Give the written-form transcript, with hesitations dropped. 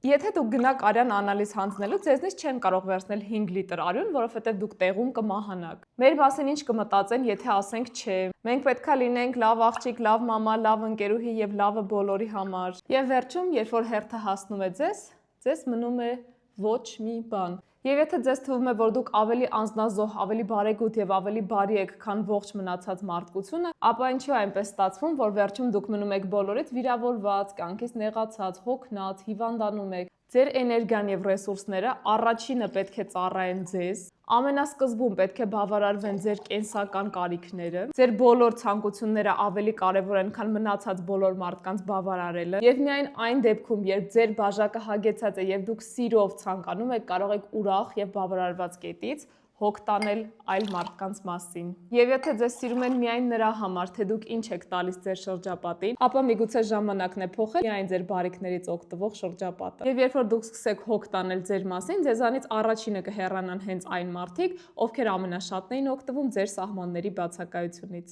Եթե դուք գնաք արյան անալիզ հանձնելու, ձեզնից չեն կարող վերցնել 5 լիտր արյուն, որովհետև դուք տեղում կմահանաք։ Մեր մասին ինչ կմտածեն, եթե ասենք չէ։ Մենք պետքա լինենք լավ աղջիկ, լավ մամա, լավ ընկերուհի եւ լավը բոլորի համար։ Եվ վերջում, երբ որ հերթը հասնում է ձեզ մնում է ոչ մի բան։ Եվ եթե ձեզ թվում է, որ դուք ավելի անձնազոհ, ավելի բարեգութ եւ ավելի բարի եք, քան ողջ մնացած մարդկությունը, ապա ինչու է այնպես ստացվում, որ վերջում դուք մնում եք բոլորից վիրավորված, կյանքից նեղացած, հոգնած, հիվանդանում եք։ Ձեր էներգիան եւ ռեսուրսները առաջինը պետք է ծառայեն ձեզ։ Ամենասկզբում պետք է բավարարվեն ձեր կենսական կարիքները։ Ձեր բոլոր ցանկությունները ավելի կարևոր են, քան մնացած բոլոր մարդկանց բավարարելը։ Եվ միայն այն դեպքում, երբ ձեր բաժակը հագեցած է եւ դուք սիրով ցանկանում եք, կարող եք ուրախ եւ բավարարված կետից հոգ տանել այլ մարդկանց մասին։ Եվ եթե ձեզ սիրում են միայն նրա համար, թե դուք ինչ եք տալիս ձեր շրջապատին, ապա միգուցե ժամանակն է փոխել միայն ձեր բարիքներից օգտվող շրջապատը։ Եվ երբ որ դուք սկսեք հոգ տանել ձեր մասին, ձեզանից առաջինը կհեռանան հենց այն մարդիկ, ովքեր ամենաշատն էին օգտվում ձեր սահմանների բացակայությունից։